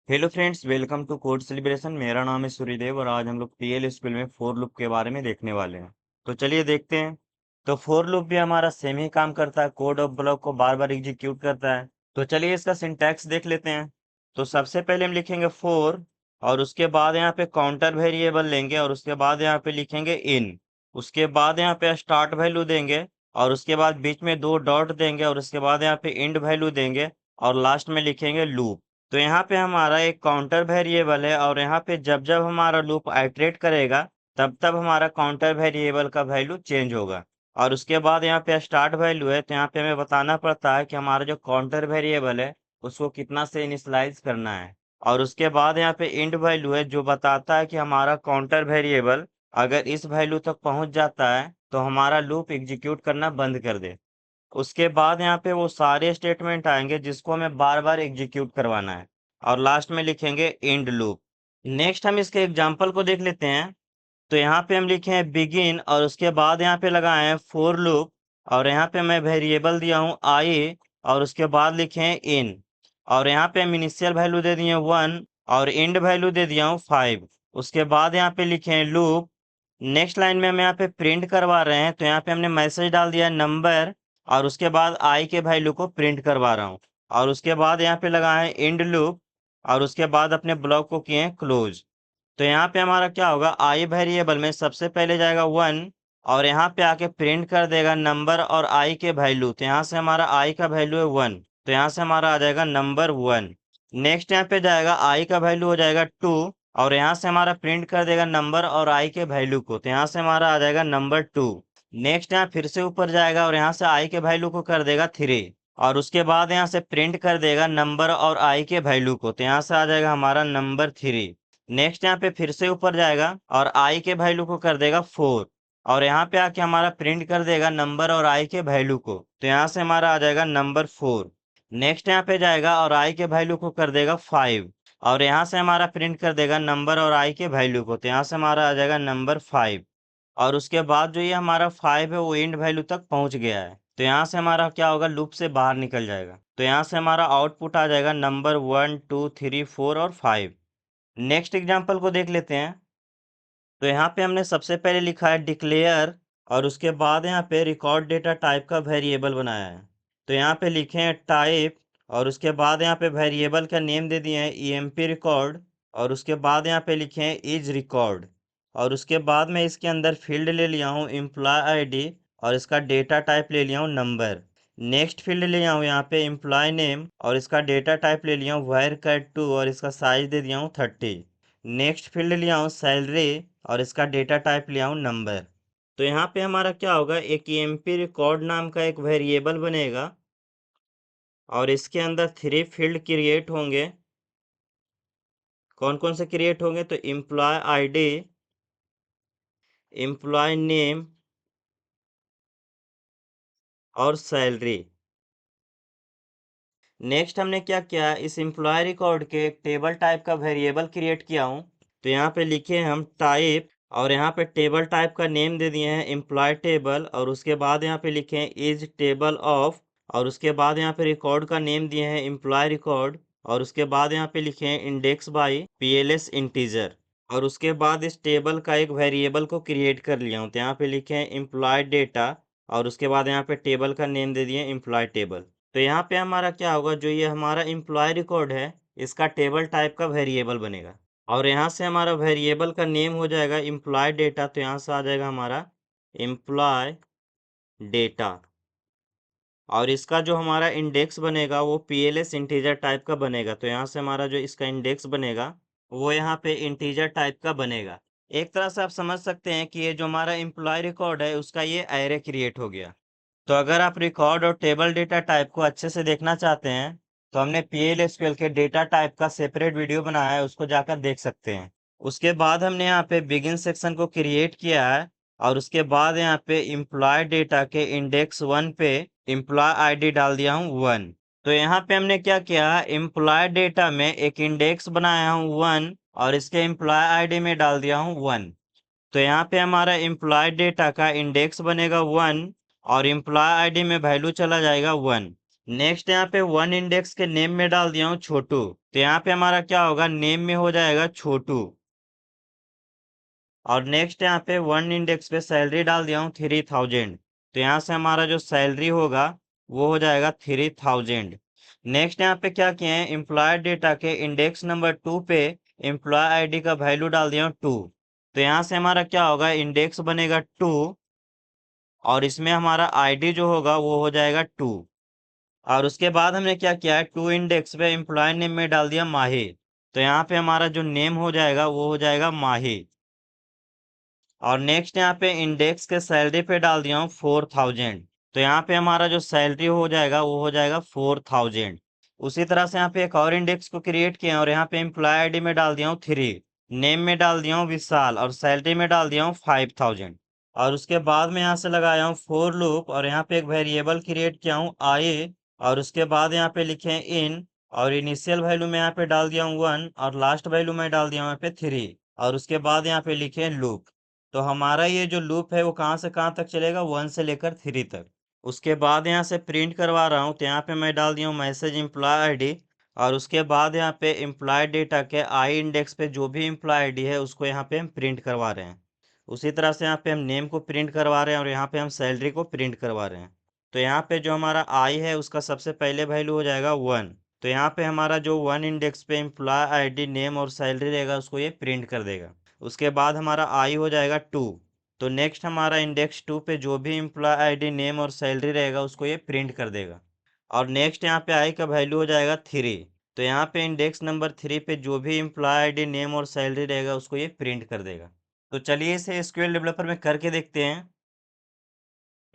Hello friends, welcome to code celebration. मेरा नाम है सूर्यदेव और आज हम लोग पीएल स्कूल में फोर लूप के बारे में देखने वाले हैं। तो चलिए देखते हैं। तो फोर लूप भी हमारा सेम ही काम करता है, कोड ऑफ ब्लॉक को बार बार एग्जीक्यूट करता है। तो चलिए इसका सिंटैक्स देख लेते हैं। तो सबसे पहले हम लिखेंगे फोर और उसके बाद यहाँ पे काउंटर वेरिएबल लेंगे और उसके बाद यहाँ पे लिखेंगे इन। उसके बाद यहाँ पे स्टार्ट वैल्यू देंगे और उसके बाद बीच में दो डॉट देंगे और उसके बाद यहाँ पे एंड वैल्यू देंगे और लास्ट में लिखेंगे लूप। तो यहाँ पे हमारा एक काउंटर वेरिएबल है और यहाँ पे जब जब हमारा लूप आइटरेट करेगा तब तब हमारा काउंटर वेरिएबल का वैल्यू चेंज होगा। और उसके बाद यहाँ पे स्टार्ट वैल्यू है, तो यहाँ पे हमें बताना पड़ता है कि हमारा जो काउंटर वेरिएबल है उसको कितना से इनिशियलाइज करना है। और उसके बाद यहाँ पे एंड वैल्यू है जो बताता है कि हमारा काउंटर वेरिएबल अगर इस वैल्यू तक पहुंच जाता है तो हमारा लूप एग्जीक्यूट करना बंद कर दे। उसके बाद यहाँ पे वो सारे स्टेटमेंट आएंगे जिसको हमें बार बार एग्जीक्यूट करवाना है और लास्ट में लिखेंगे एंड लूप। नेक्स्ट हम इसके एग्जांपल को देख लेते हैं। तो यहाँ पे हम लिखे हैं बिगिन और उसके बाद यहाँ पे लगाए हैं फोर लूप और यहाँ पे मैं वेरिएबल दिया हूँ आई और उसके बाद लिखे हैं इन और यहाँ पे हम इनिशियल वैल्यू दे दिए 1 और एंड वैल्यू दे दिया हूँ 5। उसके बाद यहाँ पे लिखे हैं लूप। नेक्स्ट लाइन में हम यहाँ पे प्रिंट करवा रहे हैं, तो यहाँ पे हमने मैसेज डाल दिया नंबर और उसके बाद आई के वैल्यू को प्रिंट करवा रहा हूँ। और उसके बाद यहाँ पे लगा है एंड लूप और उसके बाद अपने ब्लॉक को किए क्लोज। तो यहाँ पे हमारा क्या होगा, आई वेरिएबल में सबसे पहले जाएगा 1 और यहाँ पे आके प्रिंट कर देगा नंबर और आई के वैल्यू। तो यहाँ से हमारा आई का वैल्यू है 1, तो यहाँ से हमारा आ जाएगा नंबर 1। नेक्स्ट यहाँ पे जाएगा आई का वैल्यू हो जाएगा 2 और यहाँ से हमारा प्रिंट कर देगा नंबर और आई के वैल्यू को, तो यहाँ से हमारा आ जाएगा नंबर 2। नेक्स्ट यहाँ फिर से ऊपर जाएगा और यहाँ से आई के वैल्यू को कर देगा 3 और उसके बाद यहाँ से प्रिंट कर देगा नंबर और आई के वैल्यू को, तो यहाँ से आ जाएगा हमारा नंबर 3। नेक्स्ट यहाँ पे फिर से ऊपर जाएगा और आई के वैल्यू को कर देगा 4 और यहाँ पे आके हमारा प्रिंट कर देगा नंबर और आई के वैल्यू को, तो यहाँ से हमारा आ जाएगा नंबर 4। नेक्स्ट यहाँ पे जाएगा और आई के वैल्यू को कर देगा 5 और यहाँ से हमारा प्रिंट कर देगा नंबर और आई के वैल्यू को, तो यहाँ से हमारा आ जाएगा नंबर 5। और उसके बाद जो ये हमारा 5 है वो एंड वैल्यू तक पहुंच गया है, तो यहाँ से हमारा क्या होगा, लूप से बाहर निकल जाएगा। तो यहाँ से हमारा आउटपुट आ जाएगा नंबर 1 2 3 4 और 5। नेक्स्ट एग्जाम्पल को देख लेते हैं। तो यहाँ पे हमने सबसे पहले लिखा है डिक्लेयर और उसके बाद यहाँ पे रिकॉर्ड डेटा टाइप का वेरिएबल बनाया है। तो यहाँ पे लिखे हैं टाइप और उसके बाद यहाँ पे वेरिएबल का नेम दे दिए हैं ईएमपी रिकॉर्ड और उसके बाद यहाँ पे लिखे हैं इज रिकॉर्ड और उसके बाद मैं इसके अंदर फील्ड ले लिया हूँ एम्प्लॉय आईडी और इसका डेटा टाइप ले लिया हूँ नंबर। नेक्स्ट फील्ड ले लिया हूँ यहाँ पे एम्प्लॉय नेम और इसका डेटा टाइप ले लिया हूँ var2 और इसका साइज दे दिया हूँ 30। नेक्स्ट फील्ड लिया हूँ सैलरी और इसका डेटा टाइप लिया हूँ नंबर। तो यहाँ पे हमारा क्या होगा, एक एमपी रिकॉर्ड नाम का एक वेरिएबल बनेगा और इसके अंदर 3 फील्ड क्रिएट होंगे। कौन कौन से क्रिएट होंगे, तो एम्प्लॉय आईडी, एम्प्लॉय नेम और सैलरी। नेक्स्ट हमने क्या किया, इस एम्प्लॉय रिकॉर्ड के एक टेबल टाइप का वेरिएबल क्रिएट किया हूँ। तो यहाँ पे लिखे हम टाइप और यहाँ पे टेबल टाइप का नेम दे दिए हैं एम्प्लॉय टेबल और उसके बाद यहाँ पे लिखे हैं इज टेबल ऑफ और उसके बाद यहाँ पे रिकॉर्ड का नेम दिए हैं एम्प्लॉय रिकॉर्ड और उसके बाद यहाँ पे लिखे हैं इंडेक्स बाई पीएलएस इंटीजर और उसके बाद इस टेबल का एक वेरिएबल को क्रिएट कर लिया हूँ। तो यहाँ पे लिखे हैं एम्प्लॉय डेटा और उसके बाद यहाँ पे टेबल का नेम दे दिए एम्प्लॉय टेबल। तो यहाँ पे हमारा क्या होगा, जो ये हमारा एम्प्लॉय रिकॉर्ड है इसका टेबल टाइप का वेरिएबल बनेगा और यहाँ से हमारा वेरिएबल का नेम हो जाएगा एम्प्लॉय डेटा। तो यहाँ से आ जाएगा हमारा एम्प्लॉय डेटा और इसका जो हमारा इंडेक्स बनेगा वो पीएलएस इंटीजर टाइप का बनेगा। तो यहाँ से हमारा जो इसका इंडेक्स बनेगा वो यहाँ पे इंटीजर टाइप का बनेगा। एक तरह से आप समझ सकते हैं कि ये जो हमारा एम्प्लॉय रिकॉर्ड है उसका ये एरे क्रिएट हो गया। तो अगर आप रिकॉर्ड और टेबल डेटा टाइप को अच्छे से देखना चाहते हैं तो हमने PL/SQL के डेटा टाइप का सेपरेट वीडियो बनाया है, उसको जाकर देख सकते हैं। उसके बाद हमने यहाँ पे बिगिन सेक्शन को क्रिएट किया है और उसके बाद यहाँ पे एम्प्लॉय डेटा के इंडेक्स 1 पे एम्प्लॉय आईडी डाल दिया हूँ 1। तो यहाँ पे हमने क्या किया, एम्प्लॉय डेटा में एक इंडेक्स बनाया हूँ 1 और इसके एम्प्लॉय आईडी में डाल दिया हूँ 1। तो यहाँ पे हमारा एम्प्लॉय डेटा का इंडेक्स बनेगा 1 और एम्प्लॉय आईडी में वैल्यू चला जाएगा 1। नेक्स्ट यहाँ पे 1 इंडेक्स के नेम में डाल दिया हूँ छोटू, तो यहाँ पे हमारा क्या होगा, नेम में हो जाएगा छोटू। और नेक्स्ट यहाँ पे वन इंडेक्स पे सैलरी डाल दिया हूँ 3000। तो यहाँ से हमारा जो सैलरी होगा वो हो जाएगा 3000। नेक्स्ट यहाँ पे क्या किए हैं, एम्प्लॉय डेटा के इंडेक्स नंबर 2 पे एम्प्लॉय आईडी का वैल्यू डाल दिया हूँ 2। तो यहाँ से हमारा क्या होगा, इंडेक्स बनेगा 2 और इसमें हमारा आईडी जो होगा वो हो जाएगा 2। और उसके बाद हमने क्या किया है, 2 इंडेक्स पे एम्प्लॉय नेम में डाल दिया माही। तो यहाँ पे हमारा जो नेम हो जाएगा वो हो जाएगा माही। और नेक्स्ट यहाँ पे इंडेक्स के सैलरी पे डाल दिया हूँ 4000। तो यहाँ पे हमारा जो सैलरी हो जाएगा वो हो जाएगा 4000। उसी तरह से यहाँ पे एक और इंडेक्स को क्रिएट किया और यहाँ पे एम्प्लॉय आईडी में डाल दिया हूँ 3, नेम में डाल दिया हूँ विशाल और सैलरी में डाल दिया हूँ 5000। और उसके बाद में यहाँ से लगाया हूँ फोर लूप और यहाँ पे एक वेरिएबल क्रिएट किया हूँ आई। और उसके बाद यहाँ पे लिखे हैं इन और इनिशियल वैल्यू में यहाँ पे डाल दिया हूँ 1 और लास्ट वैल्यू में डाल दिया हूँ यहाँ पे 3 और उसके बाद यहाँ पे लिखे हैं लूप। तो हमारा ये जो लूप है वो कहाँ से कहाँ तक चलेगा, 1 से लेकर 3 तक। उसके बाद यहाँ से प्रिंट करवा रहा हूँ तो यहाँ पे मैं डाल दिया हूँ मैसेज एम्प्लॉय आईडी और उसके बाद यहाँ पे एम्प्लॉय डेटा के आई इंडेक्स पे जो भी एम्प्लॉय आईडी है उसको यहाँ पे हम प्रिंट करवा रहे हैं। उसी तरह से यहाँ पे हम नेम को प्रिंट करवा रहे हैं और यहाँ पे हम सैलरी को प्रिंट करवा रहे हैं। तो यहाँ पे जो हमारा आई है उसका सबसे पहले वैल्यू हो जाएगा 1। तो यहाँ पे हमारा जो 1 इंडेक्स पे एम्प्लॉय आईडी नेम और सैलरी रहेगा उसको ये प्रिंट कर देगा। उसके बाद हमारा आई हो जाएगा 2। तो नेक्स्ट हमारा इंडेक्स 2 पे जो भी एम्प्लॉय आईडी नेम और सैलरी रहेगा उसको ये प्रिंट कर देगा। और नेक्स्ट यहाँ पे आई का वैल्यू हो जाएगा 3। तो यहाँ पे इंडेक्स नंबर 3 पे जो भी एम्प्लॉय आईडी नेम और सैलरी रहेगा उसको ये प्रिंट कर देगा। तो चलिए इसे एसक्यूएल डेवलपर में करके देखते हैं।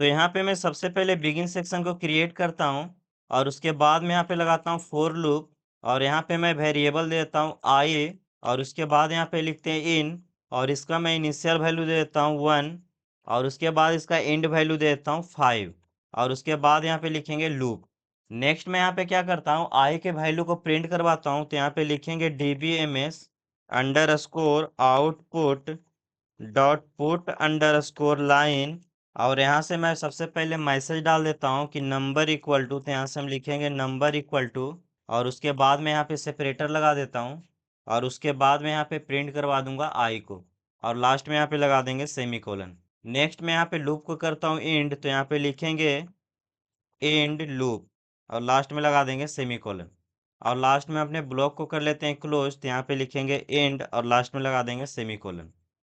तो यहाँ पे मैं सबसे पहले बिगिन सेक्शन को क्रिएट करता हूँ और उसके बाद में यहाँ पे लगाता हूँ फोर लूप और यहाँ पे मैं वेरिएबल देता हूँ आई और उसके बाद यहाँ पे लिखते हैं इन और इसका मैं इनिशियल वैल्यू दे देता हूँ 1 और उसके बाद इसका एंड वैल्यू दे देता हूँ 5 और उसके बाद यहाँ पे लिखेंगे लूप। नेक्स्ट मैं यहाँ पे क्या करता हूँ, आई के वैल्यू को प्रिंट करवाता हूँ तो यहाँ पे लिखेंगे DBMS under output dot put under line और यहाँ से मैं सबसे पहले मैसेज डाल देता हूँ कि नंबर इक्वल टू। तो यहाँ से हम लिखेंगे नंबर इक्वल टू और उसके बाद में यहाँ पे सेपरेटर लगा देता हूँ और उसके बाद में यहाँ पे प्रिंट करवा दूंगा आई को और लास्ट में यहाँ पे लगा देंगे सेमीकोलन। नेक्स्ट में यहाँ पे लूप को करता हूँ एंड तो यहाँ पे लिखेंगे एंड लूप और लास्ट में लगा देंगे सेमीकोलन। और लास्ट में अपने ब्लॉक को कर लेते हैं क्लोज तो यहाँ पे लिखेंगे एंड और लास्ट में लगा देंगे सेमीकोलन।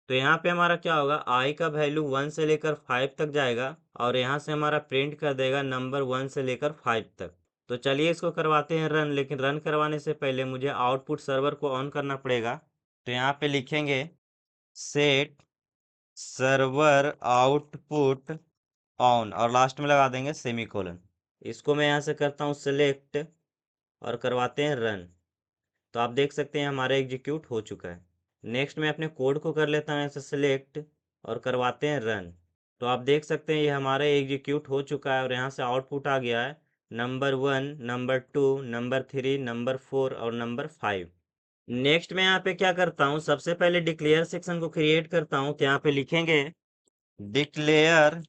तो यहाँ पे हमारा क्या होगा, आई का वैल्यू 1 से लेकर 5 तक जाएगा और यहाँ से हमारा प्रिंट कर देगा नंबर 1 से लेकर 5 तक। तो चलिए इसको करवाते हैं रन, लेकिन रन करवाने से पहले मुझे आउटपुट सर्वर को ऑन करना पड़ेगा। तो यहाँ पे लिखेंगे सेट सर्वर आउटपुट ऑन और लास्ट में लगा देंगे सेमीकोलन। इसको मैं यहाँ से करता हूँ सिलेक्ट और करवाते हैं रन। तो आप देख सकते हैं हमारा एग्जीक्यूट हो चुका है। नेक्स्ट मैं अपने कोड को कर लेता हूँ ऐसे सिलेक्ट और करवाते हैं रन। तो आप देख सकते हैं ये हमारा एग्जीक्यूट हो चुका है और यहाँ से आउटपुट आ गया है नंबर 1, नंबर 2, नंबर 3, नंबर 4 और नंबर 5। नेक्स्ट मैं यहाँ पे क्या करता हूँ, सबसे पहले डिक्लेयर सेक्शन को क्रिएट करता हूँ तो यहाँ पे लिखेंगे डिक्लेयर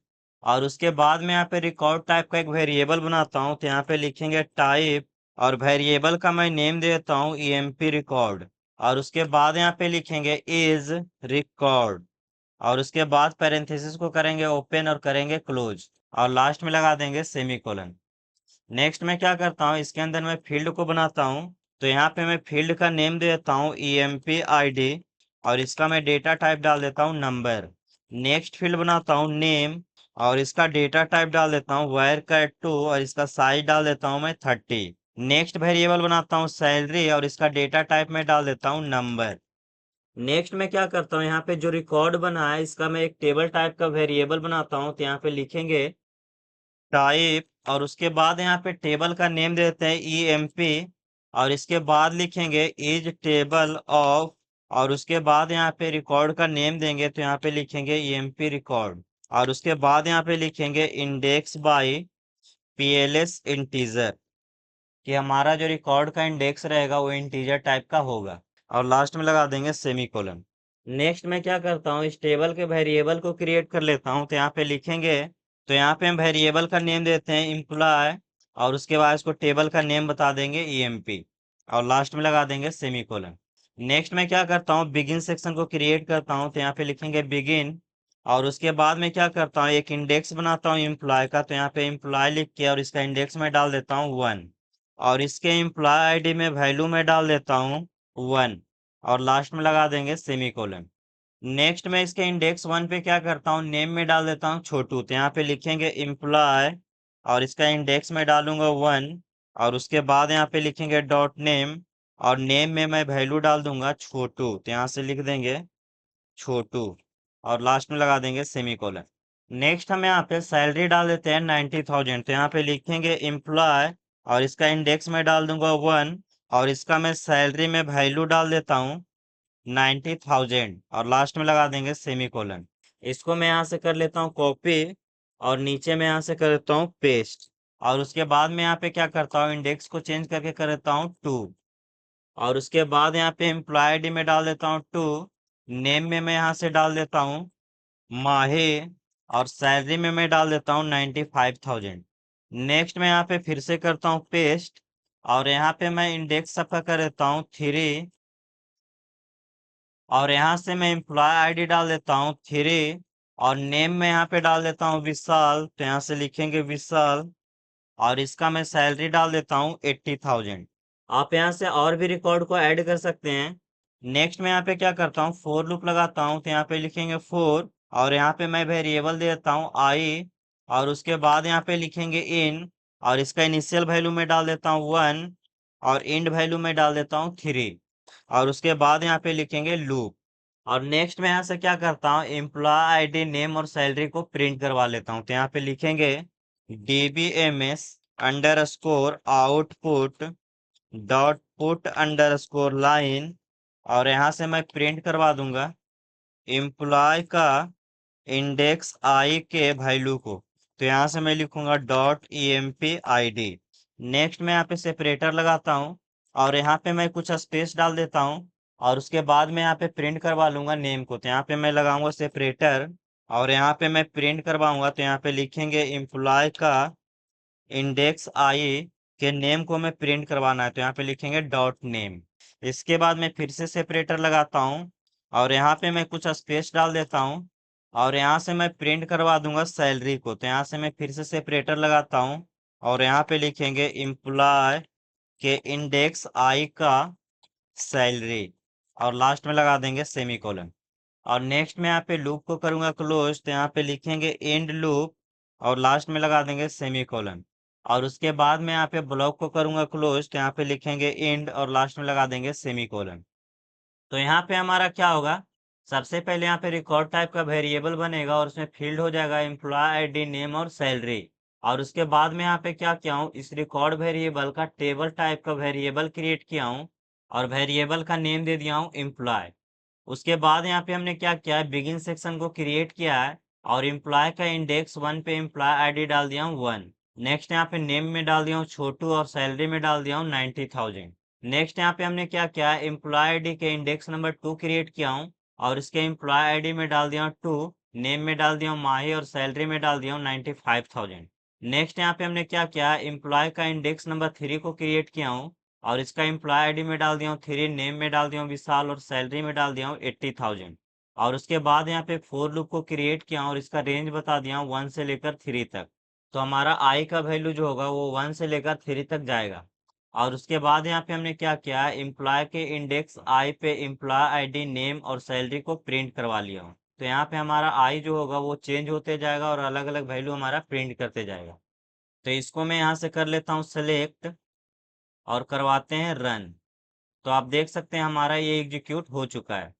और उसके बाद में यहाँ पे रिकॉर्ड टाइप का एक वेरिएबल बनाता हूँ तो यहाँ पे लिखेंगे टाइप और वेरिएबल का मैं नेम देता हूँ EMP रिकॉर्ड और उसके बाद यहाँ पे लिखेंगे इज रिकॉर्ड और उसके बाद पैरेंथेसिस को करेंगे ओपन और करेंगे क्लोज और लास्ट में लगा देंगे सेमीकोलन। नेक्स्ट मैं क्या करता हूँ, इसके अंदर मैं फील्ड को बनाता हूँ तो यहाँ पे मैं फील्ड का नेम देता हूँ EMP ID और इसका मैं डेटा टाइप डाल देता हूँ नंबर। नेक्स्ट फील्ड बनाता हूँ नेम और इसका डेटा टाइप डाल देता हूँ वायर कैट 2 और इसका साइज डाल देता हूँ मैं 30। नेक्स्ट वेरिएबल बनाता हूँ सैलरी और इसका डेटा टाइप में डाल देता हूँ नंबर। नेक्स्ट मैं क्या करता हूँ, यहाँ पे जो रिकॉर्ड बना है इसका मैं एक टेबल टाइप का वेरिएबल बनाता हूँ तो यहाँ पे लिखेंगे टाइप और उसके बाद यहाँ पे टेबल का नेम देते हैं EMP और इसके बाद लिखेंगे इज टेबल ऑफ और उसके बाद यहाँ पे रिकॉर्ड का नेम देंगे तो यहाँ पे लिखेंगे EMP रिकॉर्ड और उसके बाद यहाँ पे लिखेंगे इंडेक्स बाय PLS इंटीजर कि हमारा जो रिकॉर्ड का इंडेक्स रहेगा वो इंटीजर टाइप का होगा और लास्ट में लगा देंगे सेमीकोलन। नेक्स्ट मैं क्या करता हूँ, इस टेबल के वेरिएबल को क्रिएट कर लेता हूँ तो यहाँ पे लिखेंगे तो यहाँ पे हम वेरिएबल का नेम देते हैं एम्प्लॉय और उसके बाद इसको टेबल का नेम बता देंगे EMP और लास्ट में लगा देंगे सेमीकोलन। नेक्स्ट मैं क्या करता हूँ, बिगिन सेक्शन को क्रिएट करता हूँ, तो यहाँ पे लिखेंगे बिगिन। और उसके बाद में क्या करता हूँ, एक इंडेक्स बनाता हूँ एम्प्लॉय का, तो यहाँ पे एम्प्लॉय लिख के और इसका इंडेक्स में डाल देता हूँ 1। और इसके एम्प्लॉय आईडी में वैल्यू में डाल देता हूँ 1। और लास्ट में लगा देंगे सेमीकोलन। नेक्स्ट मैं इसके इंडेक्स 1 पे क्या करता हूँ, नेम में डाल देता हूँ छोटू, तो यहाँ पे लिखेंगे एम्प्लॉय और इसका इंडेक्स में डालूंगा 1। और उसके बाद यहाँ पे लिखेंगे डॉट नेम और नेम में मैं वैल्यू डाल दूंगा छोटू, तो यहाँ से लिख देंगे छोटू और लास्ट में लगा देंगे सेमीकोलन। नेक्स्ट हम यहाँ पे सैलरी डाल देते हैं 90,000, तो यहाँ पे लिखेंगे एम्प्लॉय और इसका इंडेक्स में डाल दूंगा 1। और इसका मैं सैलरी में वैल्यू डाल देता हूँ 90,000 और लास्ट में लगा देंगे सेमीकोलन। इसको मैं यहाँ से कर लेता हूँ कॉपी और नीचे में यहाँ से कर देता हूँ पेस्ट। और उसके बाद में यहाँ पे क्या करता हूँ, इंडेक्स को चेंज करके कर देता हूँ 2। और उसके बाद यहाँ पे एम्प्लॉय आईडी में डाल देता हूँ 2। नेम में मैं यहाँ से डाल देता हूँ माहे और सैलरी में मैं डाल देता हूँ 95,000। नेक्स्ट मैं यहाँ पे फिर से करता हूँ पेस्ट और यहाँ पे मैं इंडेक्स सबका कर देता हूँ 3। और यहाँ से मैं एम्प्लॉय आईडी डाल देता हूँ 3 और नेम में यहाँ पे डाल देता हूँ विशाल, तो यहाँ से लिखेंगे विशाल। और इसका मैं सैलरी डाल देता हूँ 80,000। आप यहाँ से और भी रिकॉर्ड को ऐड कर सकते हैं। नेक्स्ट मैं यहाँ पे क्या करता हूँ, फोर लूप लगाता हूँ, तो यहाँ पे लिखेंगे फोर और यहाँ पे मैं वेरिएबल दे देता हूँ आई। और उसके बाद यहाँ पे लिखेंगे इन और इसका इनिशियल वैल्यू में डाल देता हूँ 1 और एंड वैल्यू में डाल देता हूँ 3। और उसके बाद यहाँ पे लिखेंगे लूप। और नेक्स्ट मैं यहाँ से क्या करता हूँ, एम्प्लॉय आईडी नेम और सैलरी को प्रिंट करवा लेता हूँ, तो यहाँ पे लिखेंगे dbms underscore output dot put underscore line. और यहाँ से मैं प्रिंट करवा दूंगा एम्प्लॉय का इंडेक्स आई के वैल्यू को, तो यहाँ से मैं लिखूंगा डॉट empid। नेक्स्ट मैं यहाँ पे सेपरेटर लगाता हूँ और यहाँ पे मैं कुछ स्पेस डाल देता हूँ। और उसके बाद मैं यहाँ पे प्रिंट करवा लूंगा नेम को, तो यहाँ पे मैं लगाऊंगा सेपरेटर और यहाँ पे मैं प्रिंट करवाऊंगा, तो यहाँ पे लिखेंगे एम्प्लॉय का इंडेक्स आई के नेम को मैं प्रिंट करवाना है, तो यहाँ पे लिखेंगे डॉट नेम। इसके बाद मैं फिर से सेपरेटर लगाता हूँ और यहाँ पे मैं कुछ स्पेस डाल देता हूँ और यहाँ से मैं प्रिंट करवा दूंगा सैलरी को, तो यहाँ से मैं फिर से सेपरेटर लगाता हूँ और यहाँ पे लिखेंगे एम्प्लॉय के इंडेक्स आई का सैलरी और लास्ट में लगा देंगे सेमीकोलन। और नेक्स्ट में यहाँ पे लूप को करूंगा क्लोज, तो यहाँ पे लिखेंगे एंड लूप और लास्ट में लगा देंगे सेमीकोलन। और उसके बाद में यहाँ पे ब्लॉक को करूंगा क्लोज, तो यहाँ पे लिखेंगे एंड और लास्ट में लगा देंगे सेमीकोलन। तो यहाँ पे हमारा क्या होगा, सबसे पहले यहाँ पे रिकॉर्ड टाइप का वेरिएबल बनेगा और उसमें फील्ड हो जाएगा एम्प्लॉय आईडी नेम और सैलरी। और उसके बाद में यहाँ पे क्या किया हूँ, इस रिकॉर्ड वेरिएबल का टेबल टाइप का वेरिएबल क्रिएट किया हूँ और वेरिएबल का नेम दे दिया हूँ एम्प्लॉय। उसके बाद यहाँ पे हमने क्या किया है, बिगिन सेक्शन को क्रिएट किया है और एम्प्लॉय का इंडेक्स 1 पे एम्प्लॉय आईडी डाल दिया हूँ 1। नेक्स्ट यहाँ पे नेम में डाल दिया हूँ छोटू और सैलरी में डाल दिया हूँ 90,000। नेक्स्ट यहाँ पे हमने क्या किया है, एम्प्लॉय आईडी के इंडेक्स नंबर 2 क्रिएट किया हूँ और इसके एम्प्लॉय आईडी में डाल दिया हूँ 2, नेम में डाल दिया हूँ माही और सैलरी में डाल दिया हूँ 95,000। नेक्स्ट यहाँ पे हमने क्या किया है, एम्प्लॉय का इंडेक्स नंबर 3 को क्रिएट किया हूँ और इसका एम्प्लॉय आईडी में डाल दिया हूँ 3, नेम में डाल दिया हूँ विशाल और सैलरी में डाल दिया हूँ 80,000। और उसके बाद यहाँ पे फोर लूप को क्रिएट किया और इसका रेंज बता दिया हूँ 1 से लेकर 3 तक। तो हमारा आई का वैल्यू जो होगा वो 1 से लेकर 3 तक जाएगा। और उसके बाद यहाँ पे हमने क्या किया, एम्प्लॉय के इंडेक्स आई पे एम्प्लॉय आईडी नेम और सैलरी को प्रिंट करवा लिया हूँ। तो यहाँ पे हमारा आई जो होगा वो चेंज होते जाएगा और अलग अलग वैल्यू हमारा प्रिंट करते जाएगा। तो इसको मैं यहाँ से कर लेता हूँ सेलेक्ट और करवाते हैं रन। तो आप देख सकते हैं हमारा ये एग्जीक्यूट हो चुका है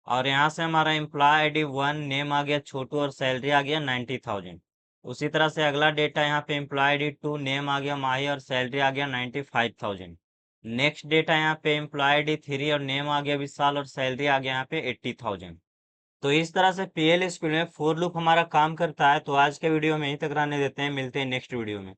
और यहाँ से हमारा एम्प्लॉय आईडी 1, नेम आ गया छोटू और सैलरी आ गया 90,000। उसी तरह से अगला डेटा यहाँ पे एम्प्लॉय आईडी 2, नेम आ गया माही और सैलरी आ गया 95,000। नेक्स्ट डेटा यहाँ पे एम्प्लॉय आईडी 3 और नेम आ गया विशाल और सैलरी आ गया यहाँ पे 80,000। तो इस तरह से पीएल स्कूल में फोर लूप हमारा काम करता है। तो आज के वीडियो में यहीं तक रहने देते हैं, मिलते हैं नेक्स्ट वीडियो में।